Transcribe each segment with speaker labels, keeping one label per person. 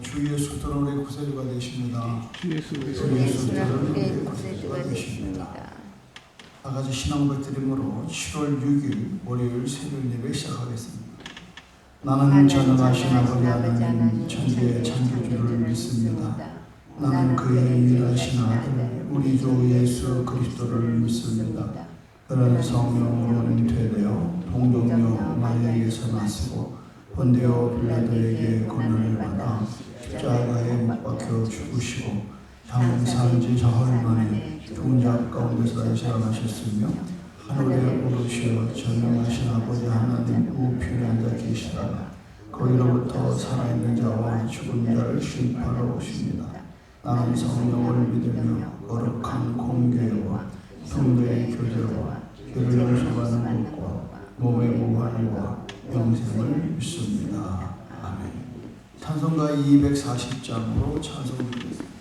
Speaker 1: 주 예수 그리스도의 구세주가 되십니다.
Speaker 2: 주 예수
Speaker 1: 그리스도의 구세주가 되십니다. 다 같이 신앙고백 드림으로 7월 6일 월요일 새벽 예배 시작하겠습니다. 나는 전능하신 아버지 하나님 천지의 창조주를 믿습니다. 나는 그의 유일하신 아들 우리 주 예수 그리스도를 믿습니다. 그는 성령으로 되되어 동정녀 마리아에게서 나시고 본디오 빌라도에게 고난을 받아 십자가에 못 박혀 죽으시고 장사한지 사흘 만에 죽은 자 가운데서 다시 살아나셨으며 하늘에 오르시어 전능하신 아버지 하나님 우편에 앉아 계시다가 거기로부터 살아있는 자와 죽은 자를 심판하러 오십니다. 나는 성령을 믿으며 거룩한 공교회와 성도의 교제와 죄를 용서받는 것과 몸의 부활과 영생을 믿습니다. 아멘. 찬송가 240장으로 찬송드리겠습니다.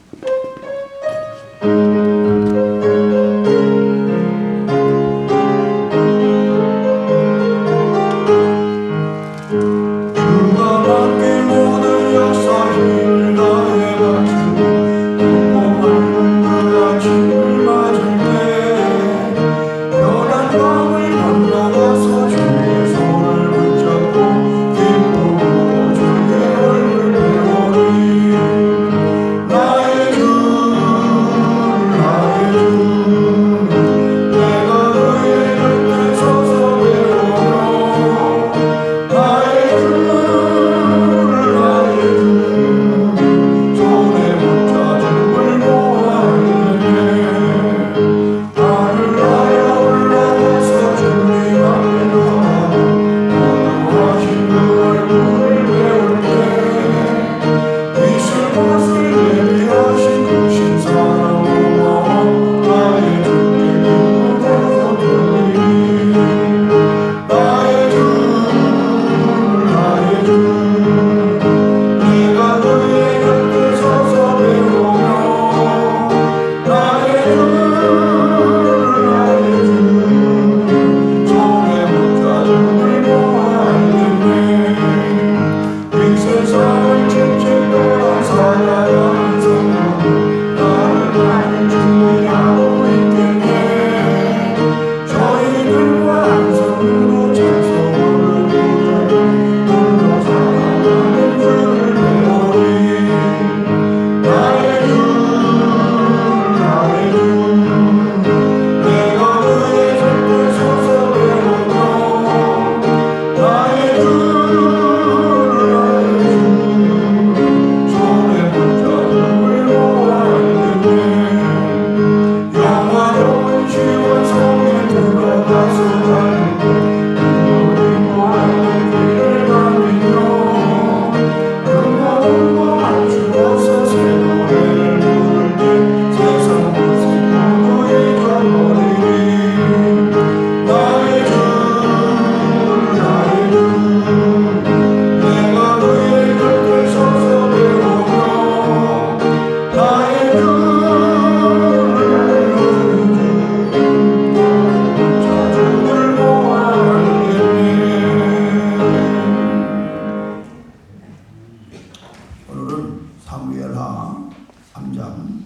Speaker 1: 사무엘하 3장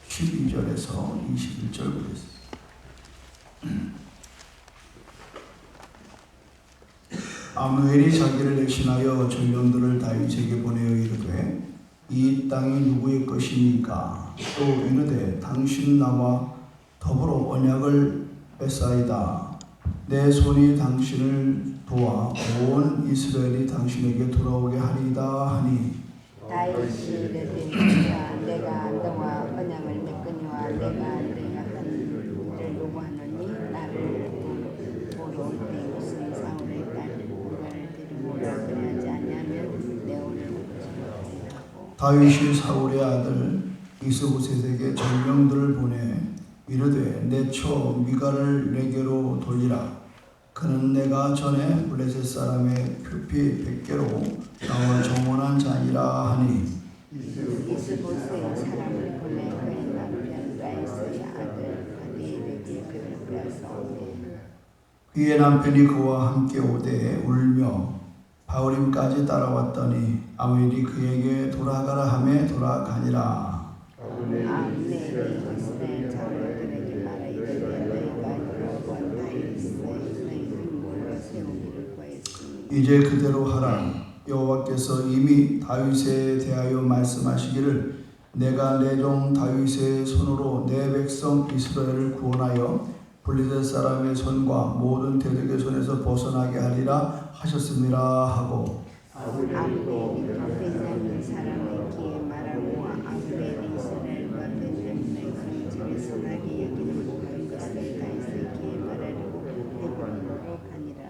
Speaker 1: 12절에서 21절 보겠습니다. 아무엘이 자기를 대신하여 전령들을 다윗에게 보내어 이르되 이 땅이 누구의 것입니까? 또 이르되 당신 나와 더불어 언약을 뺐사이다. 내 손이 당신을 도와 온 이스라엘이 당신에게 돌아오게 하리이다 하니
Speaker 3: 다윗이 이르되 내가 너와 언약을 맺거니와 내가 너희가 한 일을 요구하노니 나를 보러 내 이웃의 사울의 딸 미갈을 데리고라. 그리하지 아니하면 내 오늘 하고.
Speaker 1: 다윗이 사울의 아들 이스보셋에게 전령들을 보내 이르되 내 초 미갈을 내게로 돌리라. 그는 내가 전에 블레셋 사람의 표피 100개로 나와 정원한 자니라 하니
Speaker 3: 이스보셋 사람을 보내 그의 남편 다윗의 아들 아비에게 그를 빼앗아오매
Speaker 1: 그의 남편이 그와 함께 오되 울며 바울임까지 따라왔더니 아벨이 그에게 돌아가라 하매 돌아가니라.
Speaker 3: 아벨이 이스라엘 자손들에게 말하이르되 너희가 여호와 다윗의 흉보를 세우기를 구하였으니
Speaker 1: 이제 그대로 하라. 여호와께서 이미 다윗에 대하여 말씀하시기를 내가 내 종 다윗의 손으로 내 백성 이스라엘을 구원하여 블레셋 사람의 손과 모든 대적의 손에서 벗어나게 하리라 하셨습니다 하고
Speaker 3: 아벨이 베냐민 사람의 귀에 말하고 아벨이 이스라엘과 베냐민의 성집에서 나게 여기는 모든 것을 다윗의 귀에 말하려고 헤브론으로 가니라.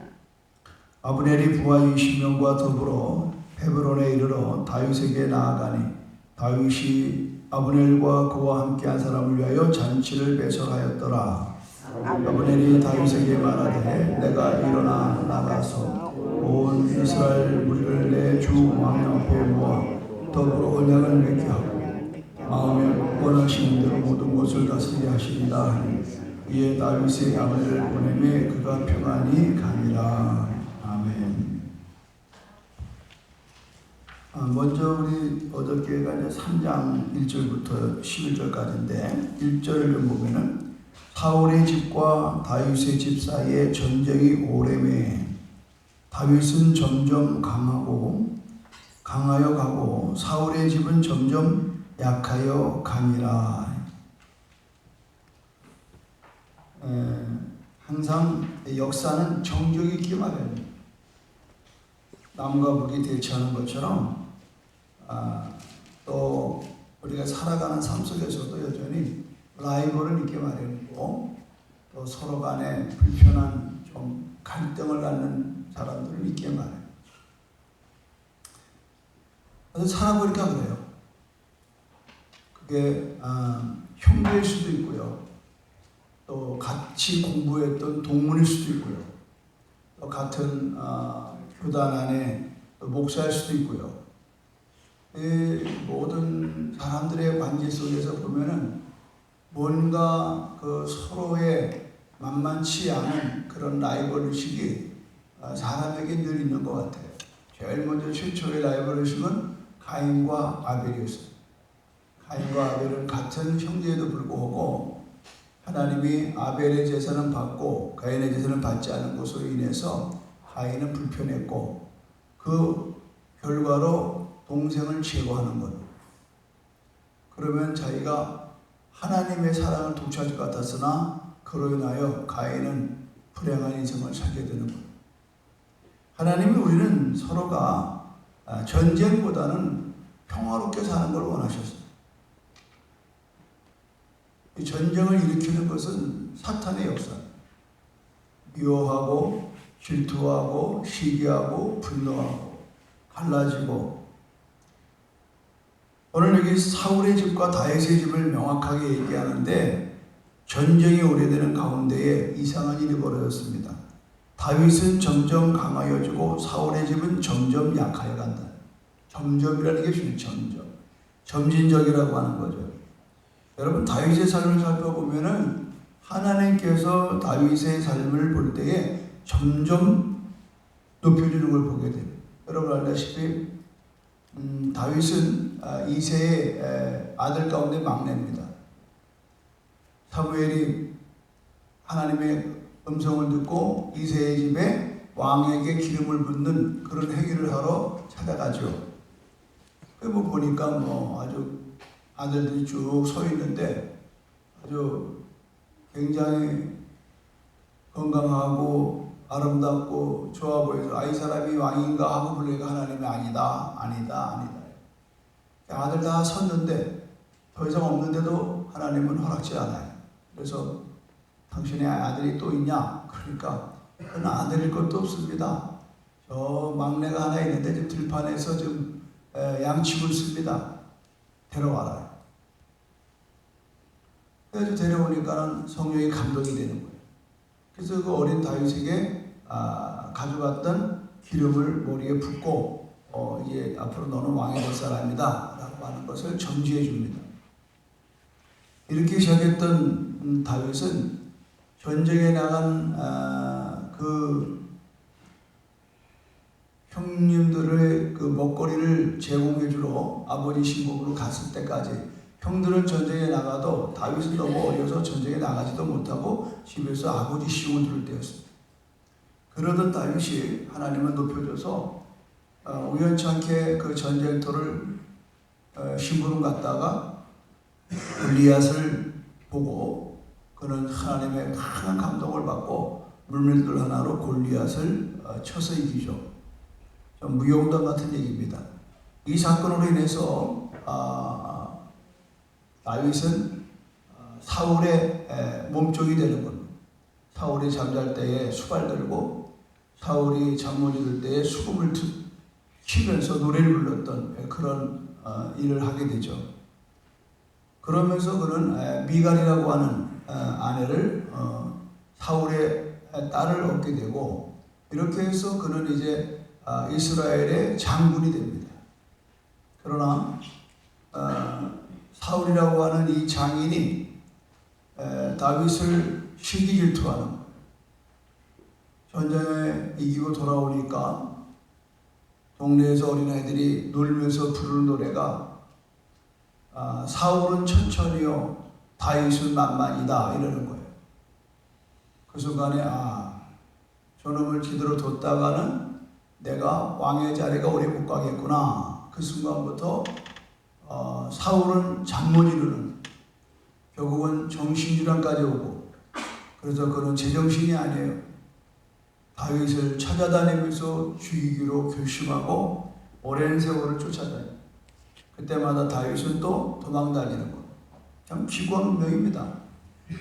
Speaker 1: 아브넬이 부하 20명과 더불어 헤브론에 이르러 다윗에게 나아가니 다윗이 아브넬과 그와 함께한 사람을 위하여 잔치를 배설하였더라. 아브넬이 다윗에게 말하되 내가 일어나 나가서 온 이스라엘 무리를 내 주 왕 앞에 모아 더불어 언약을 맺게 하고 마음에 원하시는 대로 모든 것을 다스리게 하시리라 하니 이에 다윗이 아브넬을 보내매 그가 평안히 가니라. 아멘. 먼저 우리 어저께가 이제 3장 1절부터 11절까지인데 1절을 보면은 사울의 집과 다윗의 집 사이에 전쟁이 오래매 다윗은 점점 강하여 가고 사울의 집은 점점 약하여 가니라. 항상 역사는 정적이 있기 마련입니다. 남과 북이 대치하는 것처럼 또 우리가 살아가는 삶 속에서도 여전히 라이벌은 있기 마련이고 또 서로 간에 불편한 좀 갈등을 갖는 사람들은 있기 마련입니다. 그래서 살아보니까 그래요. 그게 형제일 수도 있고요. 또 같이 공부했던 동문일 수도 있고요. 또 같은 교단 안에 목사일 수도 있고요. 이 모든 사람들의 관계 속에서 보면은 뭔가 그 서로의 만만치 않은 그런 라이벌 의식이 사람에게 늘 있는 것 같아요. 제일 먼저 최초의 라이벌 의식은 가인과 아벨이었어요. 가인과 아벨은 같은 형제에도 불구하고 하나님이 아벨의 제사는 받고 가인의 제사는 받지 않은 것으로 인해서 가인은 불편했고 그 결과로 동생을 제거하는 것. 그러면 자기가 하나님의 사랑을 독차질 것 같았으나 그로 인하여 가인은 불행한 인생을 살게 되는 것. 하나님이 우리는 서로가 전쟁보다는 평화롭게 사는 걸 원하셨어요. 이 전쟁을 일으키는 것은 사탄의 역사. 미워하고 질투하고 시기하고 분노하고 갈라지고. 오늘 여기 사울의 집과 다윗의 집을 명확하게 얘기하는데 전쟁이 오래되는 가운데에 이상한 일이 벌어졌습니다. 다윗은 점점 강하여지고 사울의 집은 점점 약하여 간다. 점점이라는 게 중요해요. 점점. 점진적이라고 하는 거죠. 여러분 다윗의 삶을 살펴보면은 하나님께서 다윗의 삶을 볼 때에 점점 높여주는 걸 보게 돼요. 여러분 알다시피 다윗은 이새의 아들 가운데 막내입니다. 사무엘이 하나님의 음성을 듣고 이새의 집에 왕에게 기름을 붓는 그런 행위를 하러 찾아가죠. 뭐 보니까 뭐 아주 아들들이 쭉 서 있는데 아주 굉장히 건강하고 아름답고 좋아 보여서 이 사람이 왕인가 하고 불러니까 하나님이 아니다. 아들 다 섰는데 더 이상 없는데도 하나님은 허락지 않아요. 그래서 당신의 아들이 또 있냐? 그러니까 그건 아들일 것도 없습니다. 저 막내가 하나 있는데 지금 들판에서 좀 양치고 있습니다. 데려와라. 그래서 데려오니까는 성령이 감동이 되는 거예요. 그래서 그 어린 다윗에게 가져갔던 기름을 머리에 붓고 이제 앞으로 너는 왕이 될 사람이다 라고 하는 것을 점지해 줍니다. 이렇게 시작했던 다윗은 전쟁에 나간 그 형님들의 그 먹거리를 제공해 주러 아버지 신국으로 갔을 때까지 형들은 전쟁에 나가도 다윗은 너무 어려서 전쟁에 나가지도 못하고 집에서 아버지 시용을 들을 때였습니다. 그러던 다윗이 하나님을 높여줘서 우연찮게 그 전쟁터를 심부름 갔다가 골리앗을 보고 그는 하나님의 강한 감동을 받고 물밀돌 하나로 골리앗을 쳐서 이기죠. 좀 무용담 같은 얘기입니다. 이 사건으로 인해서 다윗은 사울의 몸종이 되는 겁니다. 사울이 잠잘 때에 수발 들고 사울이 잠 못 이룰 때에 수금을 치면서 노래를 불렀던 그런 일을 하게 되죠. 그러면서 그는 미갈이라고 하는 아내를 사울의 딸을 얻게 되고 이렇게 해서 그는 이제 이스라엘의 장군이 됩니다. 그러나 사울이라고 하는 이 장인이 다윗을 시기 질투하는 전쟁에 이기고 돌아오니까 동네에서 어린아이들이 놀면서 부르는 노래가 사울은 천천히요 다윗은 만만이다 이러는 거예요. 그 순간에 저놈을 제대로 뒀다가는 내가 왕의 자리가 오래 못 가겠구나. 그 순간부터 사울은 잠 못 이루는 결국은 정신질환까지 오고 그래서 그는 제정신이 아니에요. 다윗을 찾아다니면서 죽이기로 결심하고 오랜 세월을 쫓아다녀요. 그때마다 다윗은 또 도망다니는 거. 참 기구한명입니다.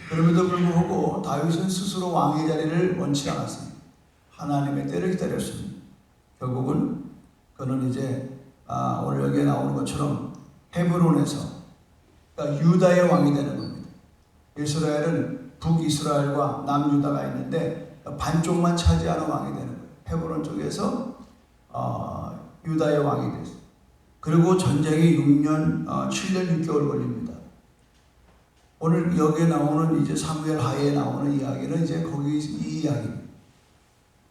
Speaker 1: 그럼에도 불구하고 다윗은 스스로 왕의 자리를 원치 않았습니다. 하나님의 때를 기다렸습니다. 결국은 그는 이제 오늘 여기에 나오는 것처럼 헤브론에서 그러니까 유다의 왕이 되는 겁니다. 이스라엘은 북이스라엘과 남유다가 있는데 반쪽만 차지하는 왕이 되는 거예요. 헤브론 쪽에서 유다의 왕이 됐어요. 그리고 전쟁이 7년 6개월 걸립니다. 오늘 여기에 나오는 이제 사무엘 하에 나오는 이야기는 이제 거기 이 이야기입니다.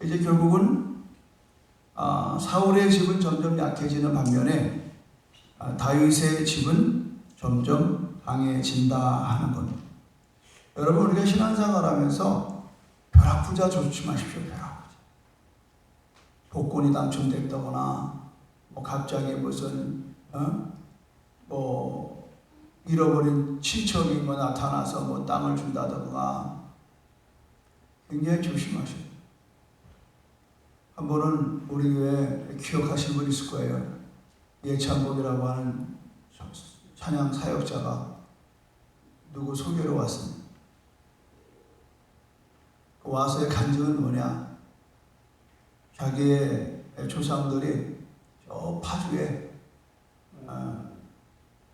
Speaker 1: 이제 결국은 사울의 집은 점점 약해지는 반면에 다윗의 집은 점점 강해진다 하는 겁니다. 여러분 우리가 신앙생활하면서 벼락부자 조심하십시오. 벼락부자. 복권이 당첨됐다거나 뭐 갑자기 무슨 뭐 잃어버린 친척이 뭐 나타나서 뭐 땅을 준다던가 굉장히 조심하셔야 돼요. 한 번은 우리 교회 기억하실 분 있을 거예요. 예찬복이라고 하는 찬양 사역자가 누구 소개로 왔습니다. 그 와서의 간증은 뭐냐? 자기의 조상들이 저 파주에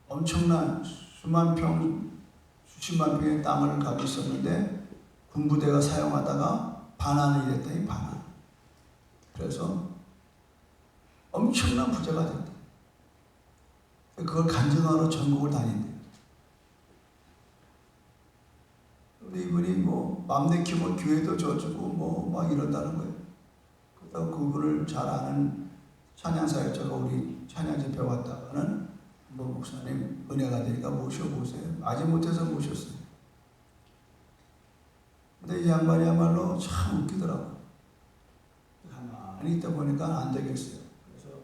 Speaker 1: 엄청난 수만 평, 수십만 평의 땅을 가지고 있었는데 군부대가 사용하다가 반환이 됐다. 이 반환. 그래서 엄청난 부자가 됐다. 그걸 간증하러 전국을 다닌대요. 근데 이분이 뭐 맘 내키면 교회도 져주고 뭐 막 이런다는 거예요. 그러다 그분을 잘 아는 찬양사역자가 우리 찬양 집회 왔다가는 뭐 목사님 은혜가 되니까 모셔보세요. 아직 못해서 모셨어요. 근데 이 양반이야말로 참 웃기더라고요. 가만히 있다 보니까 안 되겠어요. 그래서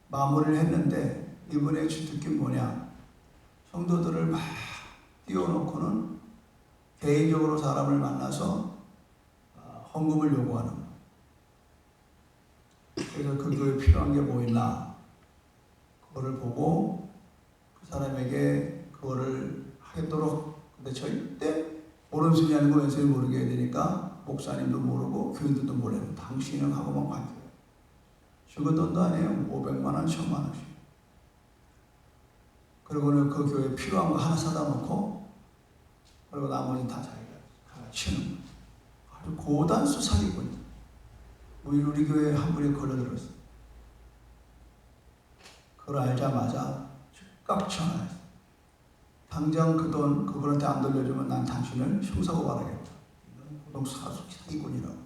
Speaker 1: 마무리를 했는데 이번에 주특기 뭐냐? 성도들을 막 띄워놓고는 개인적으로 사람을 만나서 헌금을 요구하는 거예요. 그래서 그 교회에 필요한 게 뭐 있나? 그거를 보고 그 사람에게 그거를 하도록. 근데 절대 오른손이 아니고 왼손이 모르게 해야 되니까 목사님도 모르고 교인들도 몰라요. 당신은 하고만 관계해요. 죽은 돈도 아니에요. 500만 원, 1000만 원씩. 그리고는 그 교회에 필요한 거 하나 사다 놓고 그리고 나머지는 다 자기가 치는 거예요. 아주 고단수 사기꾼이에요. 우리 교회에 한 분이 걸려들었어요. 그걸 알자마자 즉각 전화했어요. 당장 그 돈 그분한테 안 돌려주면 난 당신을 형사고발하겠다. 이건 고동 사기꾼이라고.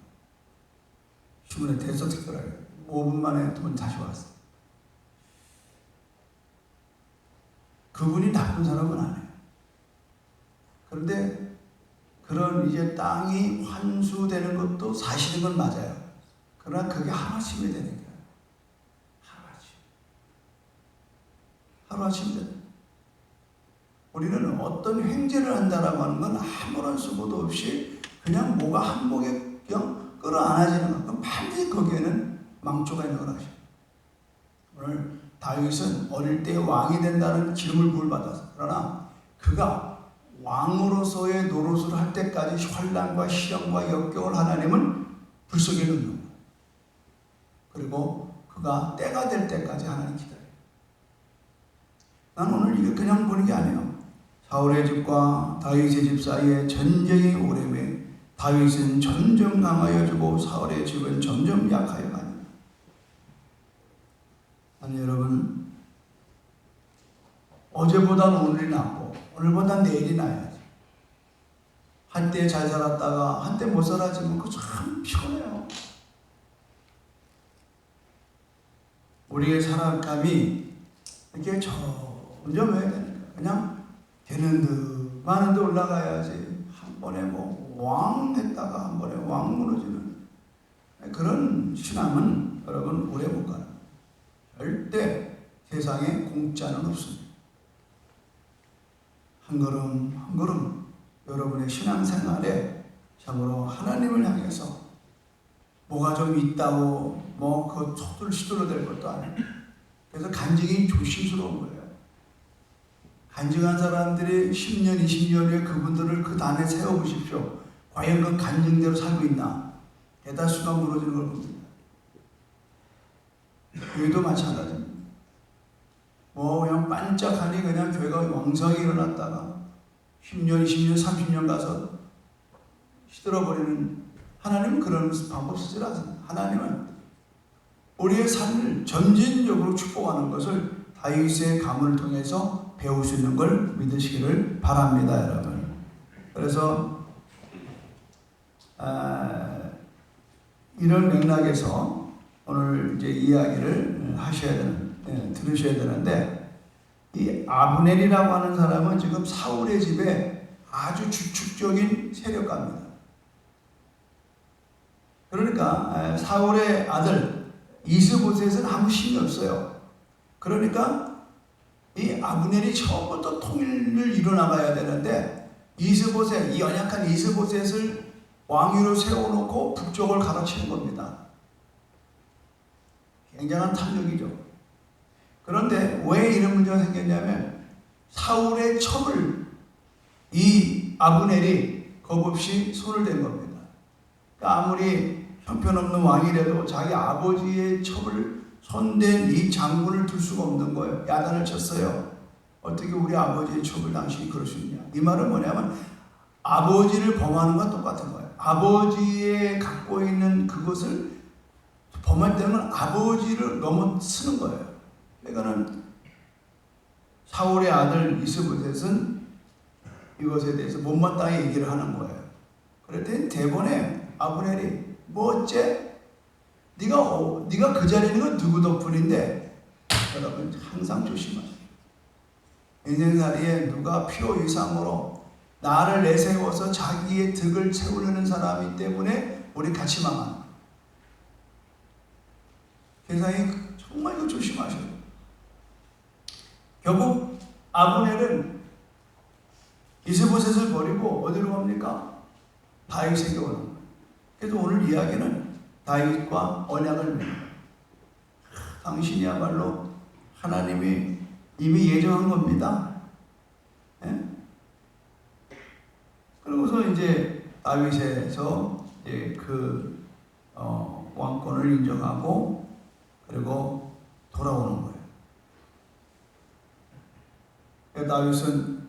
Speaker 1: 신문에 대서특별하게 5분 만에 돈 다시 왔어. 그분이 나쁜 사람은 아니에요. 그런데 그런 이제 땅이 환수되는 것도 사실인 건 맞아요. 그러나 그게 하루아침에 되는 거예요. 하루아침에 되는 거예요. 우리는 어떤 횡재를 한다라고 하는 건 아무런 수고도 없이 그냥 뭐가 한목에 그냥 끌어안아지는 것. 그럼 반드시 거기에는 망조가 있는 거라죠. 오늘 다윗은 어릴 때 왕이 된다는 기름을 부을받았어. 그러나 그가 왕으로서의 노릇을 할 때까지 환난과 시련과 역경을 하나님은 불속에 넣는 거예요. 그리고 그가 때가 될 때까지 하나님 기다려요. 나는 오늘 이게 그냥 보는 게 아니에요. 사울의 집과 다윗의 집 사이에 전쟁이 오래매 다윗은 점점 강하여지고 사울의 집은 점점 약하여 가니. 아니 여러분, 어제보다는 오늘이 낫고 오늘보다 내일이 나야지. 한때 잘 살았다가 한때 못 살아지면 그거 참 피곤해요. 우리의 살아감이 이렇게 점점 해야 되니까 그냥 되는 듯 많은 데 올라가야지. 한 번에 뭐 왕 했다가 한 번에 왕 무너지는 그런 신앙은 여러분 오래 못 가요. 절대 세상에 공짜는 없습니다. 한 걸음 한 걸음 여러분의 신앙생활에 참으로 하나님을 향해서 뭐가 좀 있다고 뭐 그 속도를 시들어댈 것도 아니고. 그래서 간증이 조심스러운 거예요. 간증한 사람들이 10년, 20년 후에 그분들을 그 단에 세워보십시오. 과연 그 간증대로 살고 있나? 대다수가 무너지는 걸 봅니다. 교회도 마찬가지입니다. 뭐 그냥 반짝하니 그냥 교회가 왕성하게 일어났다가 10년, 20년, 30년 가서 시들어버리는. 하나님은 그런 방법 쓰지 않습니다. 하나님은 우리의 삶을 점진적으로 축복하는 것을 다윗의 가문을 통해서 배울 수 있는 걸 믿으시기를 바랍니다, 여러분. 그래서 이런 맥락에서 오늘 이제 이야기를 들으셔야 되는데, 이 아브넬이라고 하는 사람은 지금 사울의 집에 아주 주축적인 세력가입니다. 그러니까 사울의 아들 이스보셋은 아무 힘이 없어요. 그러니까 이 아브넬이 처음부터 통일을 이뤄나가야 되는데, 이스보셋, 이 연약한 이스보셋을 왕위로 세워놓고 북쪽을 가로치는 겁니다. 굉장한 탐욕이죠. 그런데 왜 이런 문제가 생겼냐면, 사울의 첩을 이 아브넬이 겁없이 손을 댄 겁니다. 그러니까 아무리 형편없는 왕이라도 자기 아버지의 첩을 손댄 이 장군을 둘 수가 없는 거예요. 야단을 쳤어요. 어떻게 우리 아버지의 첩을 당신이 그럴 수 있냐. 이 말은 뭐냐면 아버지를 범하는 것과 똑같은 거예요. 아버지의 갖고 있는 그것을 범할 때는 아버지를 넘어서는 거예요. 그러니까는 사울의 아들 이스보셋은 이것에 대해서 못마땅히 얘기를 하는 거예요. 그랬더니 대본에 아브넬이 뭐 어째? 네가 그 자리에 있는 건 누구 덕분인데? 여러분 항상 조심하세요. 인생살이에 누가 필요 이상으로 나를 내세워서 자기의 득을 채우려는 사람이기 때문에 우리 같이 망합니다. 세상에 정말 이거 조심하셔야 돼요. 결국 아브넬은 이스보셋을 버리고 어디로 갑니까? 다윗에게 오는 거예요. 그래서 오늘 이야기는 다윗과 언약을 맺는 거예요. 당신이야말로 하나님이 이미 예정한 겁니다. 예? 그러고서 이제 다윗에서 이제 그 왕권을 인정하고 그리고 돌아오는 거예요. 다윗은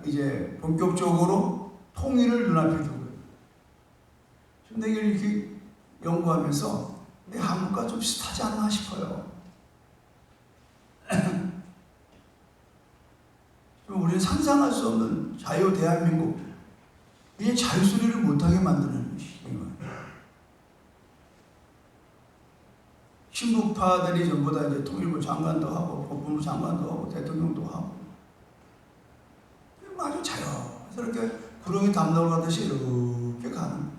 Speaker 1: 이제 본격적으로 통일을 눈앞에 두고 있어요. 지금 내가 이렇게 연구하면서 내 한국과 좀 비슷하지 않나 싶어요. 우리는 상상할 수 없는 자유 대한민국, 이제 자유소리를 못하게 만드는 시기예요. 친북파들이 전부 다 이제 통일부 장관도 하고 법무부 장관도 하고 대통령도 하고 아주 자연스럽게 구렁이 담 넘어가듯이 이렇게 가는 거예요.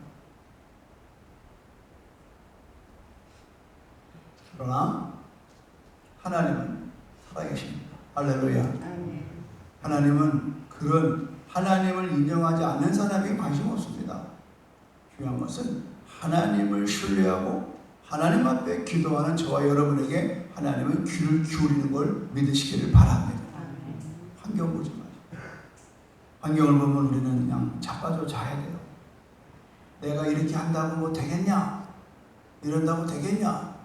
Speaker 1: 그러나 하나님은 살아계십니다. 할렐루야.
Speaker 3: 아멘.
Speaker 1: 하나님은 그런 하나님을 인정하지 않는 사람에게 관심 없습니다. 중요한 것은 하나님을 신뢰하고 하나님 앞에 기도하는 저와 여러분에게 하나님은 귀를 기울이는 걸 믿으시기를 바랍니다.
Speaker 3: 아멘.
Speaker 1: 환경 보지 마세요. 환경을 보면 우리는 그냥 자빠져 자야 돼요. 내가 이렇게 한다고 뭐 되겠냐? 이런다고 되겠냐?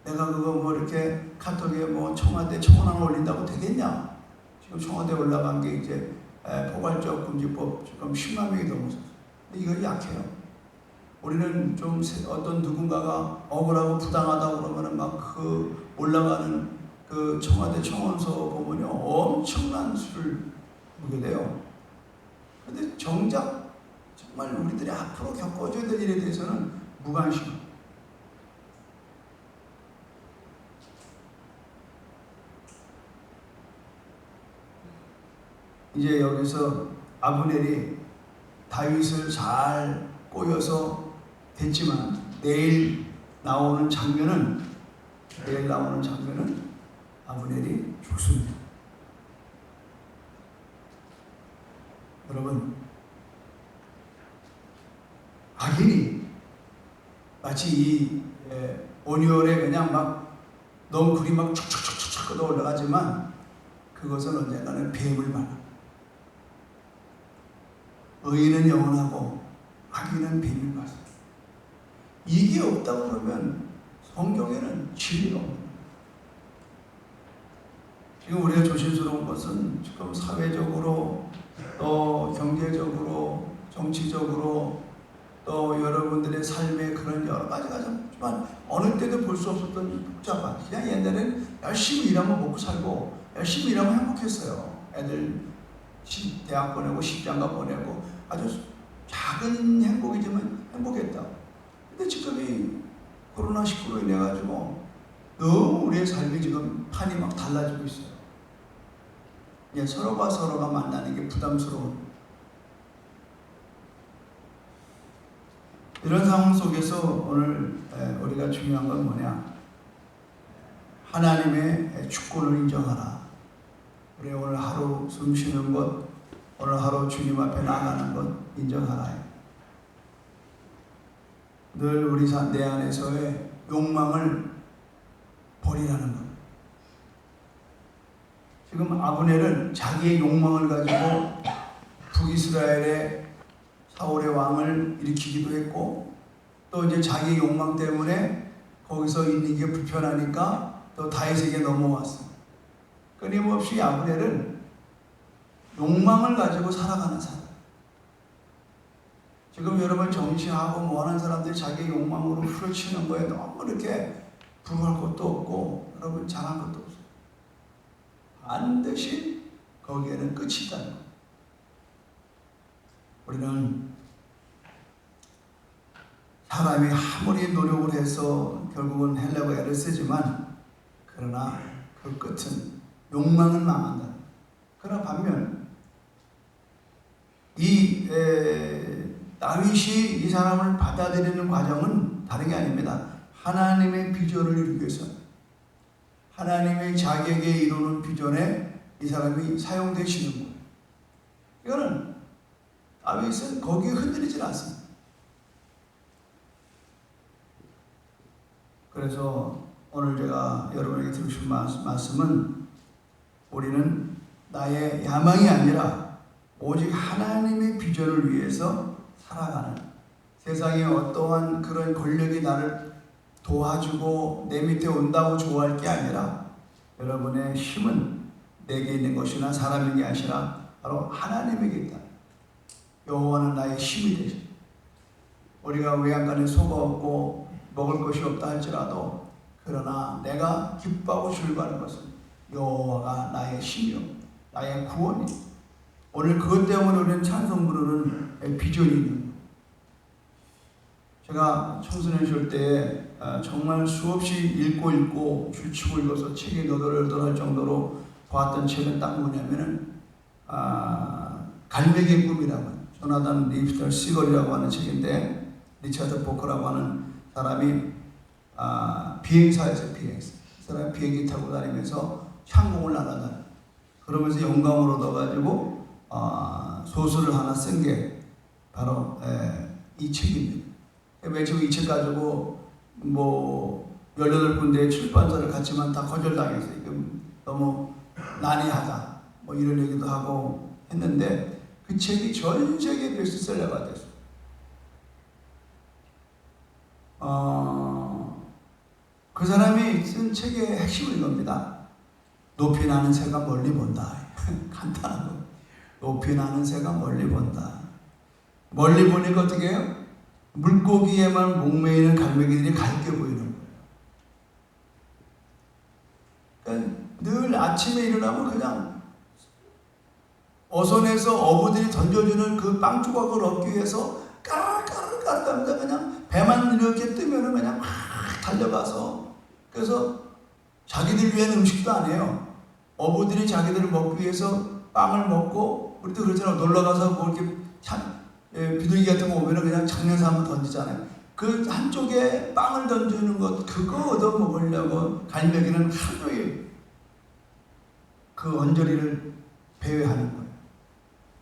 Speaker 1: 내가 그거 뭐 이렇게 카톡에 뭐 청와대 청원안 올린다고 되겠냐? 지금 청와대 올라간 게 이제 포괄적 금지법 지금 10만 명이 넘어섰어요. 근데 이거 약해요. 우리는 좀 어떤 누군가가 억울하고 부당하다고 그러면은 막 그 올라가는 그 청와대 청원서 보면요 엄청난 수를 보게 돼요. 그런데 정작 정말 우리들이 앞으로 겪어줘야 될 일에 대해서는 무관심. 이제 여기서 아브넬이 다윗을 잘 꼬여서 됐지만 내일 나오는 장면은 아브넬이 죽습니다. 여러분, 악인이 마치 이 온유월에 그냥 막 넝쿨이 막 촉촉촉촉 걷어 올라가지만 그것은 언젠가는 뱀을 만납니다. 의인은 영원하고 악인은 뱀을 받습니다. 이게 없다고 그러면 성경에는 진리가 없는 거예요. 지금 우리가 조심스러운 것은 지금 사회적으로 또 경제적으로 정치적으로 또 여러분들의 삶의 그런 여러 가지가 있지만 어느 때도 볼 수 없었던 복잡한 그냥 옛날에는 열심히 일하면 먹고 살고 열심히 일하면 행복했어요. 애들 대학 보내고 시장가 보내고 아주 작은 행복이지만 행복했다. 근데 지금 이 코로나19로 인해 가지고 너무 우리의 삶이 지금 판이 막 달라지고 있어요. 이제 서로가 만나는 게 부담스러운 이런 상황 속에서 오늘 우리가 중요한 건 뭐냐? 하나님의 주권을 인정하라. 우리 오늘 하루 숨 쉬는 것, 오늘 하루 주님 앞에 나가는 것 인정하라. 늘 우리 내 안에서의 욕망을 버리라는 것. 지금 아브넬은 자기의 욕망을 가지고 북이스라엘의 사울의 왕을 일으키기도 했고 또 이제 자기의 욕망 때문에 거기서 있는 게 불편하니까 또 다윗에게 넘어왔어. 끊임없이 아브넬은 욕망을 가지고 살아가는 사람. 지금 여러분 정치하고 뭐하는 사람들이 자기의 욕망으로 후려치는 거에 너무 이렇게 부러워할 것도 없고 여러분 잘한 것도 없어요. 반드시 거기에는 끝이 있다는 거예요. 우리는 사람이 아무리 노력을 해서 결국은 하려고 애를 쓰지만 그러나 그 끝은 욕망은 망한다. 그러나 반면 이 다윗이 이 사람을 받아들이는 과정은 다른 게 아닙니다. 하나님의 비전을 이루기 위해서 하나님의 자격에 이루는 비전에 이 사람이 사용되시는 거예요. 이거는 다윗은 거기에 흔들리질 않습니다. 그래서 오늘 제가 여러분에게 드리고 싶은 말씀은 우리는 나의 야망이 아니라 오직 하나님의 비전을 위해서 살아가는 세상에 어떠한 그런 권력이 나를 도와주고 내 밑에 온다고 좋아할 게 아니라 여러분의 힘은 내게 있는 것이나 사람에게 아니라 바로 하나님에게 있다. 여호와는 나의 힘이 되시. 우리가 외양간에 소가 없고 먹을 것이 없다 할지라도 그러나 내가 기뻐하고 즐거워하는 것은 여호와가 나의 힘이요 나의 구원이. 오늘 그것 때문에 우리는 찬송 부르는 비전이 있는 거예요. 제가 청소년 시절 때 정말 수없이 읽고 줄치고 읽어서 책이 너덜너덜할 정도로 보았던 책은 딱 뭐냐면은 갈매기의 꿈이라고 하는 조나단 립스터 시걸이라고 하는 책인데, 리차드 포커라고 하는 사람이 비행사에서 비행사, 그 사람이 비행기 타고 다니면서 항공을 날아다녀. 그러면서 영감을 얻어가지고 소설을 하나 쓴 게 바로 이 책입니다. 맨 처음 이 책 가지고 뭐 18군데 출판사를 갔지만 다 거절당해서 너무 난해하다 뭐 이런 얘기도 하고 했는데, 그 책이 전 세계 베스트셀러가 됐어요. 그 사람이 쓴 책의 핵심은 이겁니다. 높이 나는 새가 멀리 본다. 간단한 거. 높이 나는 새가 멀리 본다. 멀리 보니까 어떻게 해요? 물고기에만 목매이는 갈매기들이 밝게 보이는 거예요. 그러니까 늘 아침에 일어나면 그냥 어선에서 어부들이 던져주는 그 빵 조각을 얻기 위해서 까르르까르르 그냥 배만 이렇게 뜨면은 그냥 막 달려가서, 그래서 자기들 위한 음식도 안 해요. 어부들이 자기들을 먹기 위해서 빵을 먹고, 우리도 그러잖아요. 놀러가서 뭐 이렇게 비둘기 같은 거 오면은 그냥 장면사 한번 던지잖아요. 그 한쪽에 빵을 던지는 것, 그거 얻어 먹으려고 갈매기는 하루 종일 그 언저리를 배회하는 거예요.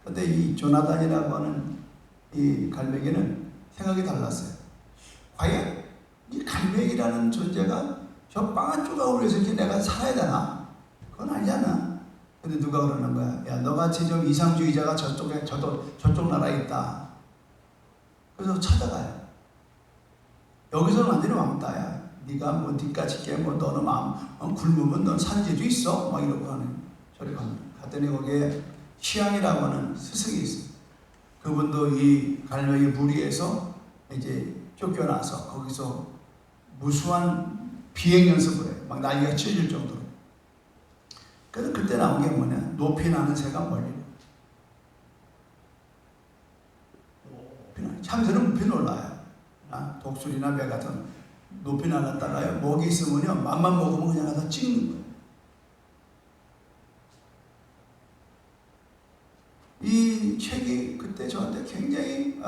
Speaker 1: 근데 이 조나단이라고 하는 이 갈매기는 생각이 달랐어요. 과연 이 갈매기라는 존재가 저 빵 한 조각으로 해서 이렇게 내가 살아야 되나? 그건 아니잖아. 근데 누가 그러는 거야? 야, 너같이 좀 이상주의자가 저쪽 나라에 있다. 그래서 찾아가요. 여기서는 완전히 왕따야. 네가 뭐 니까짓 게 뭐 너는 마음 굶으면 넌 사는 재주 있어? 막 이러고 하는 소리 갔더니 거기에 시향이라고 하는 스승이 있어요. 그분도 이 갈매기 무리에서 이제 쫓겨나서 거기서 무수한 비행 연습을 해요. 막 난리가 치질 정도로. 그래서 그때 나온 게 뭐냐? 높이 나는 새가 멀리. 참새는 높이 놀라요. 독수리나 매 같은 높이 날았다가요, 먹이 있으면요, 맘만 먹으면 그냥 가서 찍는 거예요. 이 책이 그때 저한테 굉장히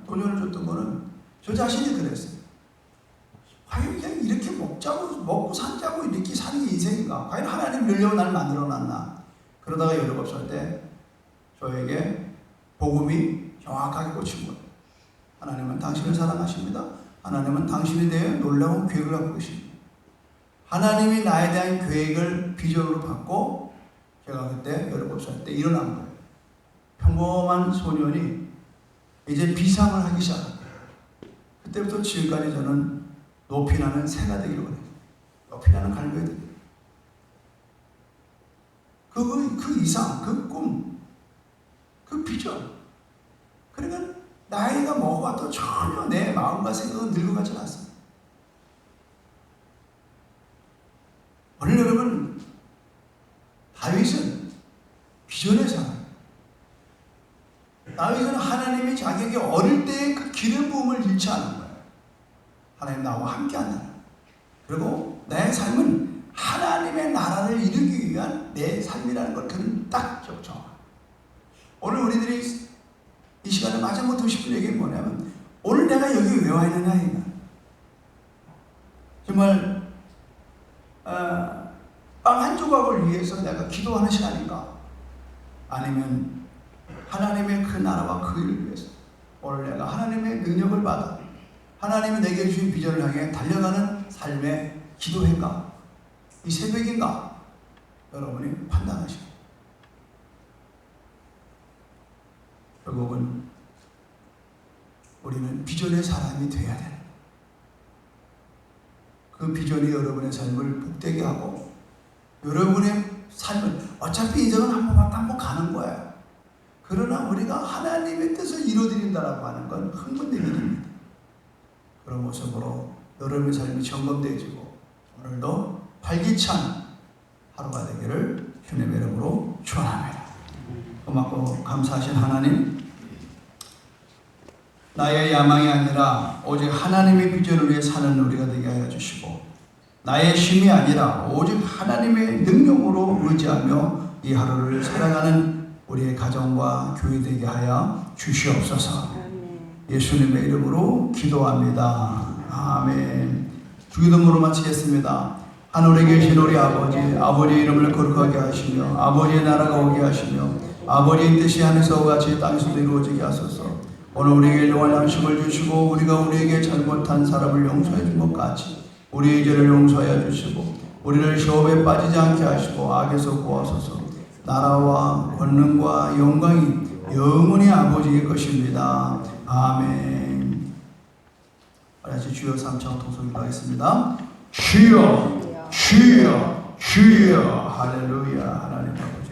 Speaker 1: 도전을 줬던 거는 저 자신이 그랬어요. 과연 그냥 이렇게 먹고 산자고 이렇게 사는 게 인생인가? 과연 하나님 열려고 나를 만들어놨나? 그러다가 17살 때 저에게 복음이 정확하게 꽂힌 거예요. 하나님은 당신을 사랑하십니다. 하나님은 당신에 대해 놀라운 계획을 갖고 계십니다. 하나님이 나에 대한 계획을 비전으로 받고, 제가 그때 17살 때 일어난 거예요. 평범한 소년이 이제 비상을 하기 시작합니다. 그때부터 지금까지 저는 높이 나는 새가 되기를 원해요. 높이 나는 갈매기가 되기를. 그 이상, 그 꿈, 그 비전. 그러니까 나이가 먹어봐도 전혀 내 마음과 생각은 늙어가지 않습니다. 오늘 여러분, 다윗은 비전의 사람. 다윗은 하나님이 자기에게 어릴 때의 그 기름 부음을 잃지 않은 거예요. 하나님 나와 함께 한다. 그리고 내 삶은 하나님의 나라를 이루기 위한 내 삶이라는 걸 그는 딱 적정. 오늘 우리들이 이 시간에 마지막 듣고 싶은 얘기는 뭐냐면, 오늘 내가 여기 왜 와 있느냐 이거. 정말 빵 한 조각을 위해서 내가 기도하는 시간인가? 아니면 하나님의 그 나라와 그 일을 위해서 오늘 내가 하나님의 능력을 받아 하나님이 내게 주신 비전을 향해 달려가는 삶의 기도회인가? 이 새벽인가? 여러분이 판단하시고, 결국은 우리는 비전의 사람이 되어야 되는, 그 비전이 여러분의 삶을 복되게 하고, 여러분의 삶은 어차피 인생은 한 번 왔다 한 번 가는 거예요. 그러나 우리가 하나님의 뜻을 이루어드린다라고 하는 건 흥분된 일입니다. 그런 모습으로 여러분의 삶이 점검되어지고 오늘도 활기찬 하루가 되기를 주님의 이름으로 축원합니다. 고맙고 감사하신 하나님, 나의 야망이 아니라 오직 하나님의 비전을 위해 사는 우리가 되게 하여 주시고, 나의 힘이 아니라 오직 하나님의 능력으로 의지하며 이 하루를 살아가는 우리의 가정과 교회 되게 하여 주시옵소서. 예수님의 이름으로 기도합니다. 아멘. 주기도문으로 마치겠습니다. 하늘에 계신 우리 아버지, 아버지의 이름을 거룩하게 하시며 아버지의 나라가 오게 하시며 아버지의 뜻이 하늘에서 같이 땅에서도 이루어지게 하소서. 오늘 우리에게 일용할 양식을 주시고 우리가 우리에게 잘못한 사람을 용서해 준 것 같이 우리의 죄를 용서하여 주시고 우리를 시험에 빠지지 않게 하시고 악에서 구하소서. 나라와 권능과 영광이 영원히 아버지의 것입니다. 아멘. 다시 주여 삼창 통성기도 하겠습니다. 주여 주여 주여 할렐루야. 하나님 아버지